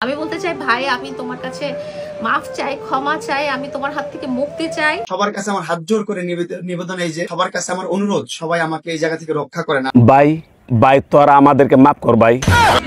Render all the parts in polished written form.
আমি বলতে চাই ভাই আমি তোমার কাছে মাফ চাই, ক্ষমা চাই, আমি তোমার হাত থেকে মুক্তি চাই। সবার কাছে আমার হাত জোর করে নিবেদন এই যে সবার কাছে আমার অনুরোধ, সবাই আমাকে এই জায়গা থেকে রক্ষা করে না। ভাই ভাই তোরা আমাদেরকে মাফ কর ভাই।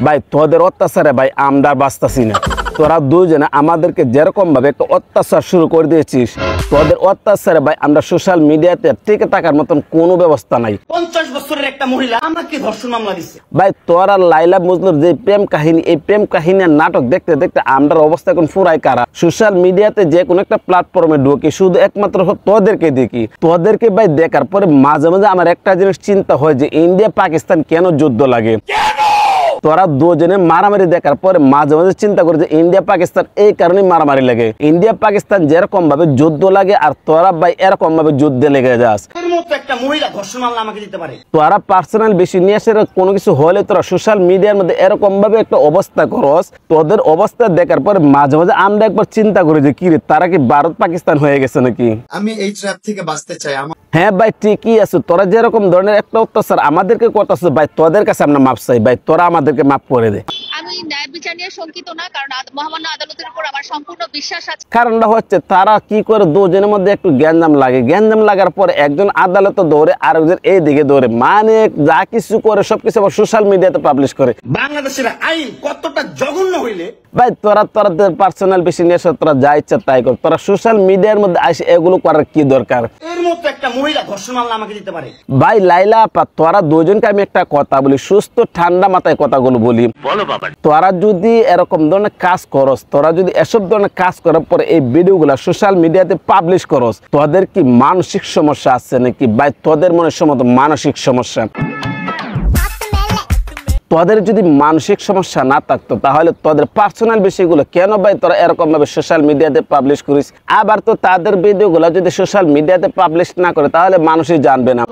ভাই তোদের অত্যাচারে ভাই আমরা বাঁচতাছি না। তোরা দুজনে আমাদেরকে যেরকম ভাবে একটা অত্যাচার শুরু করে দিয়েছিস, তোদের অত্যাচারে ভাই আমরা সোশ্যাল মিডিয়াতে টিকে থাকার মতন কোনো ব্যবস্থা নাই। 50 বছরের একটা মহিলা আমাকে ধর্ষণ মামলা দিচ্ছে। ভাই তোরা লাইলা মজনুর যে প্রেম কাহিনী, এই প্রেম কাহিনীর নাটক দেখতে দেখতে আমরা অবস্থা এখন পুরাই কারা। সোশ্যাল মিডিয়াতে যে কোনো একটা প্ল্যাটফর্মে ঢুকি শুধু একমাত্র তোদেরকে দেখি। তোদেরকে ভাই দেখার পরে মাঝে মাঝে আমার একটা জিনিস চিন্তা হয় যে ইন্ডিয়া পাকিস্তান কেন যুদ্ধ লাগে। তোরা দুজনে মারামারি দেখার পরে মাঝে মাঝে চিন্তা করে যে ইন্ডিয়া পাকিস্তান এই কারণে মারামারি লাগে। ইন্ডিয়া পাকিস্তান যেরকম ভাবে যুদ্ধ লাগে আর তোরা ভাই এরকম ভাবে যুদ্ধে লেগে যাস। এর মতো একটা মহিলা ধর্ষণ মামলা আমাকে দিতে পারে। তোরা পার্সোনাল বেশি নিয়ে আসে কোনো কিছু হলে তোরা সোশ্যাল মিডিয়ার মধ্যে এরকম ভাবে একটা অবস্থা করস। তোদের অবস্থা দেখার পরে মাঝে মাঝে আমরা একবার চিন্তা করি যে কি রে তারা কি ভারত পাকিস্তান হয়ে গেছে নাকি। আমি এই ট্র্যাপ থেকে বাঁচতে চাই। হ্যাঁ ভাই ঠিকই আছে, তোরা যেরকম ধরনের একটা অত্যাচার আমাদেরকে করতেছে ভাই তোদের কাছে আমরা মাপ চাই ভাই, তোরা আমাদেরকে মাফ করে দে। আমি ন্যায় বিচার নিয়ে শঙ্কিত না, কারণ মহামান্য আদালতের উপর আমার সম্পূর্ণ বিশ্বাস আছে। কারণটা হচ্ছে তারা কি করে দুজনের মধ্যে একটু গ্যাঞ্জাম লাগে, গ্যাঞ্জাম লাগার পরে একজন আদালতে দৌড়ে আরেকজন এই দিকে দৌড়ে, মানে যা কিছু করে সবকিছু আবার সোশ্যাল মিডিয়াতে পাবলিশ করে। বাংলাদেশের আইন কতটা জঘন্য হইলে ভাই তোদের পার্সোনাল বেশি নিয়ে তোরা যা ইচ্ছা তাই কর, তোরা সোশ্যাল মিডিয়ার মধ্যে আসে এগুলো করার কি দরকার। এর মতো একটা মহিলা ধর্ষণ মামলা আমাকে দিতে পারে। ভাই লাইলা আপা তোরা দুজনকে আমি একটা কথা বলি, সুস্থ ঠান্ডা মাথায় কথাগুলো বলি। বলো বাবা। তোরা যদি এরকম ধরনের কাজ করস, তোরা যদি এসব ধরনের কাজ করার পরে এই ভিডিওগুলা সোশ্যাল মিডিয়াতে পাবলিশ করস, তোদের কি মানসিক সমস্যা আছে নাকি ভাই? তোদের মনে সম্ভবত মানসিক সমস্যা। তোদের যদি মানসিক সমস্যা না থাকতো তাহলে তোদের পার্সোনাল বিষয়গুলো কেন ভাই তোরা এরকম ভাবে সোশ্যাল মিডিয়াতে পাবলিশ করিস? আবার তো তাদের ভিডিওগুলো যদি সোশ্যাল মিডিয়াতে পাবলিশ না করে তাহলে মানুষই জানবে না।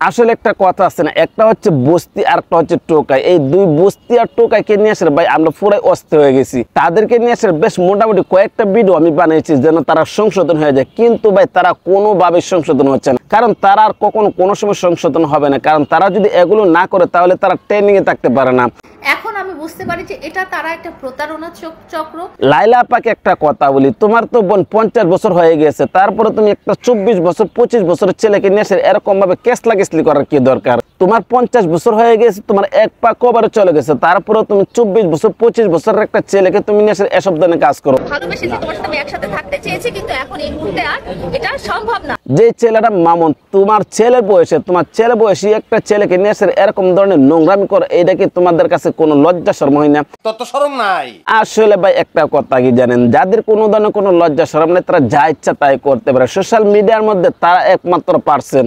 আসলে একটা কথা আছে না, একটা হচ্ছে বস্তি আর একটা হচ্ছে টোকাই। এই দুই বস্তি আর টোকাইকে নিয়ে আসলে ভাই আমরা পুরাই অস্থির হয়ে গেছি। তাদেরকে নিয়ে আসলে বেশ মোটামুটি কয়েকটা ভিডিও আমি বানিয়েছি যেন তারা সংশোধন হয়ে যায়, কিন্তু ভাই তারা কোনোভাবে সংশোধন হচ্ছে না। কারণ তারা আর কখনো কোনো সময় সংশোধন হবে না, কারণ তারা যদি এগুলো না করে তাহলে তারা ট্রেনিং এ থাকতে পারে না। এখন আমি বুঝতে পারি যে এটা তারা একটা প্রতারণা চক্র। লাইলা আপাকে একটা কথা বলি, তোমার তো বোন 50 বছর হয়ে গেছে, তারপরে তুমি একটা 24 বছর 25 বছরের ছেলেকে নিয়ে এসে এরকম ভাবে কেসলা কেসলি করার কি দরকার? তোমার 50 বছর হয়ে গেছে, তোমার এক পা কবরে চলে গেছে, তারপরে তুমি 24 বছর 25 বছরের একটা ছেলেকে তুমি নিয়ে এসে এসব ধরনের কাজ করো। ভালোবেসে তোমার সাথে আমি একসাথে থাকতে চেয়েছি, কিন্তু এখন এই মুহূর্তে আর এটা সম্ভব না। যে ছেলেটা মামুন তোমার ছেলের বয়সে, তোমার ছেলে বয়সী একটা ছেলেকে নিয়ে এসে এরকম ধরনের নোংরামি করে, এটা কি তোমাদের কাছে কোনো লজ্জা শরম হয় না? তত শরম নাই। আসলে ভাই একটা কথা কি জানেন, যাদের কোনো ধরনের কোনো লজ্জা শরম নেই তারা যা ইচ্ছা তাই করতে পারে। সোশ্যাল মিডিয়ার মধ্যে তারা একমাত্র পারছেন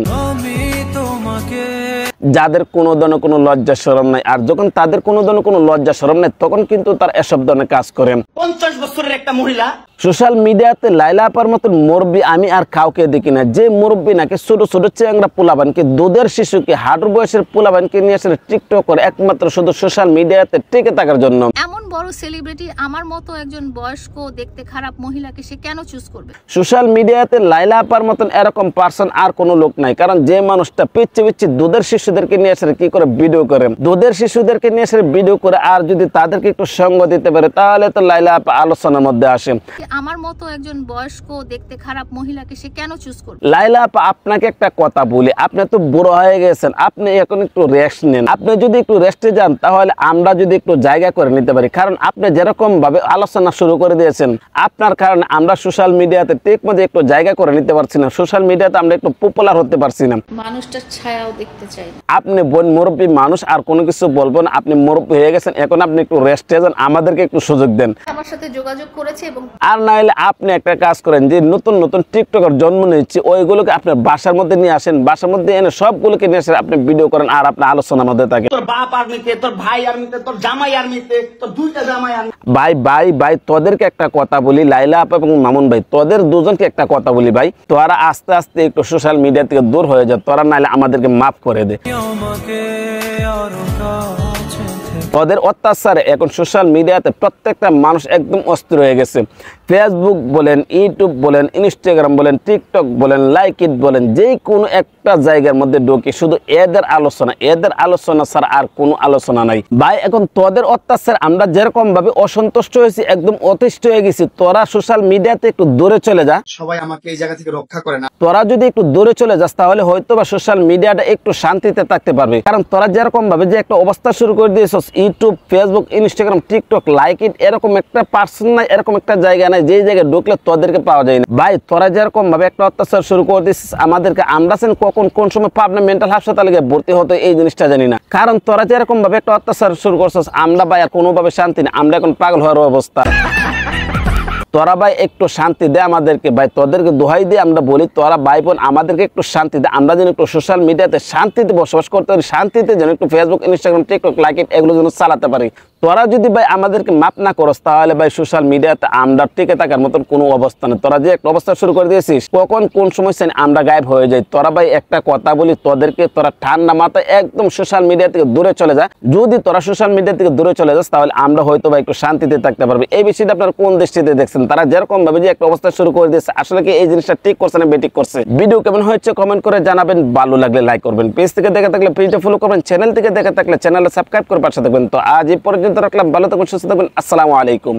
যাদের কোনো ধরনের কোনো লজ্জা শরম নাই। আর যখন তাদের কোনো ধরনের কোনো লজ্জা শরম নেই তখন কিন্তু তারা এসব ধরনের কাজ করেন। 50 বছরের একটা মহিলা সোশ্যাল মিডিয়াতে লাইলা আপার মতন মুরব্বী আমি আর কাউকে দেখি না, যে মুরব্বী নাকি ছোট ছোট চেংড়া পোলাবানকে, দুধের শিশুকে, হাঁটুর বয়সের পোলাবানকে নিয়ে আসলে টিকটক করে একমাত্র শুধু সোশ্যাল মিডিয়াতে টিকে থাকার জন্য। এমন বড় সেলিব্রিটি আমার মতো একজন বয়স্ক দেখতে খারাপ মহিলাকে সে কেন চুজ করবে? সোশ্যাল মিডিয়াতে লাইলা আপার মতন এরকম পার্সন আর কোনো লোক নাই, কারণ যে মানুষটা পিচ্ছি পিচ্ছি দুধের শিশুদেরকে নিয়ে আসলে কি করে ভিডিও করে, দুধের শিশুদেরকে নিয়ে আসলে ভিডিও করে, আর যদি তাদেরকে একটু সঙ্গ দিতে পারে তাহলে তো লাইলা আপা আলোচনার মধ্যে আসে। আমার মতো একজন বয়স্ক দেখতে খারাপ মহিলাকে সে কেন চুজ করবে? লাইলা আপা আপনাকে একটা কথা বলি, আপনি তো বুড়ো হয়ে গেছেন, আপনি এখন একটু রেস্ট নেন। আপনি যদি একটু রেস্টে যান তাহলে আমরা যদি একটু জায়গা করে নিতে পারি, কারণ আপনি যেরকম ভাবে আলোচনা শুরু করে দিয়েছেন আপনার কারণে আমরা সোশ্যাল মিডিয়াতে ঠিক মতো একটু জায়গা করে নিতে পারছি না, সোশ্যাল মিডিয়াতে আমরা একটু পপুলার হতে পারছি না। মানুষটার ছায়াও দেখতে চাই না। আপনি বোন মুরব্বী মানুষ, আর কোনো কিছু বলবো না, আপনি মুরব্বী হয়ে গেছেন, এখন আপনি একটু রেস্টে যান, আমাদেরকে একটু সুযোগ দেন। আমার সাথে যোগাযোগ করেছে এবং আর না হলে আপনি একটা কাজ করেন, যে নতুন নতুন টিকটকার জন্ম নিচ্ছে ওইগুলোকে আপনার বাসার মধ্যে নিয়ে আসেন, বাসার মধ্যে এনে সবগুলোকে নিয়ে আসেন, আপনি ভিডিও করেন আর আপনার আলোচনার মধ্যে থাকে। তোর বাপ আর্মিতে, তোর ভাই আর্মিতে, তোর জামাই আর্মিতে, তোর দুইটা জামাই আর্মি। ভাই ভাই ভাই তোদেরকে একটা কথা বলি, লাইলা আপা এবং মামুন ভাই তোদের দুজনকে একটা কথা বলি ভাই, তোরা আস্তে আস্তে একটু সোশ্যাল মিডিয়া থেকে দূর হয়ে যা, তোরা নাহলে আমাদেরকে মাফ করে দে। ওদের অত্যাচারে এখন সোশ্যাল মিডিয়াতে প্রত্যেকটা মানুষ একদম অস্থির হয়ে গেছে। ফেসবুক বলেন, ইউটিউব বলেন, ইনস্টাগ্রাম বলেন, টিকটক বলেন, লাইক ইট বলেন, যে কোনো একটা জায়গার মধ্যে ঢুকে শুধু এদের আলোচনা ছাড়া আর কোনো আলোচনা নাই। ভাই এখন তোদের অত্যাচার আমরা যেরকম ভাবে অসন্তুষ্ট হয়েছি, একদম অতিষ্ঠ হয়ে গেছি। তোরা সোশ্যাল মিডিয়াতে একটু দূরে চলে যা, সবাই আমাকে এই জায়গা থেকে রক্ষা করে না। তোরা যদি একটু দূরে চলে যাস তাহলে হয়তো বা সোশ্যাল মিডিয়াটা একটু শান্তিতে থাকতে পারবে। কারণ তোরা যেরকম ভাবে যে একটা অবস্থা শুরু করে দিয়েছিস, YouTube, Facebook, Instagram, TikTok, like it, এরকম একটা পার্সন নাই, এরকম একটা জায়গা নাই যে জায়গায় ঢুকলে তোদেরকে পাওয়া যায় না। ভাই তোরা যেরকম ভাবে একটা অত্যাচার শুরু করে দিয়েছিস আমাদেরকে, আমরা কখন কোন সময় পাবনা মেন্টাল হাসপাতালে গিয়ে ভর্তি হতো এই জিনিসটা জানি না। কারণ তোরা যেরকম ভাবে একটা অত্যাচার শুরু করছিস, আমরা ভাই আর কোনোভাবে শান্তি নেই, আমরা এখন পাগল হওয়ার অবস্থা। তোরা ভাই একটু শান্তি দে আমাদেরকে, ভাই তোদেরকে দোহাই দিয়ে আমরা বলি, তোরা ভাই বোন আমাদেরকে একটু শান্তি দে, আমরা যেন একটু সোশ্যাল মিডিয়াতে শান্তিতে বসবাস করতে পারি, শান্তিতে যেন একটু Facebook, Instagram, TikTok, like it এগুলো যেন চালাতে পারি। তোরা যদি ভাই আমাদেরকে মাপ না করস তাহলে ভাই সোশ্যাল মিডিয়াতে আমরা টিকে থাকার মতন কোনো অবস্থা নেই। তোরা যে একটা অবস্থা শুরু করে দিয়েছিস, কখন কোন সময় আমরা গায়েব হয়ে যাই। তোরা ভাই একটা কথা বলি তোদেরকে, তোরা ঠান্ডা মাথায় একদম সোশ্যাল মিডিয়া থেকে দূরে চলে যা। যদি তোরা সোশ্যাল মিডিয়া থেকে দূরে চলে যাস তাহলে আমরা হয়তো ভাই একটু শান্তিতে থাকতে পারবো। এই বিষয়টা আপনারা কোন দৃষ্টিতে দেখছেন? তারা যেরকম ভাবে যে একটা অবস্থা শুরু করে দিয়েছে, আসলে কি এই জিনিসটা ঠিক করছে না বেঠিক করছে? ভিডিও কেমন হয়েছে কমেন্ট করে জানাবেন, ভালো লাগলে লাইক করবেন, পেজ থেকে দেখে থাকলে পেজটা ফলো করবেন, চ্যানেল থেকে দেখে থাকলে চ্যানেলটা সাবস্ক্রাইব করে পাশে থাকবেন। তো আজ এই পর্যন্ত রাখলাম, ভালো থাকবেন, সুস্থ থাকবেন, আসসালামু আলাইকুম।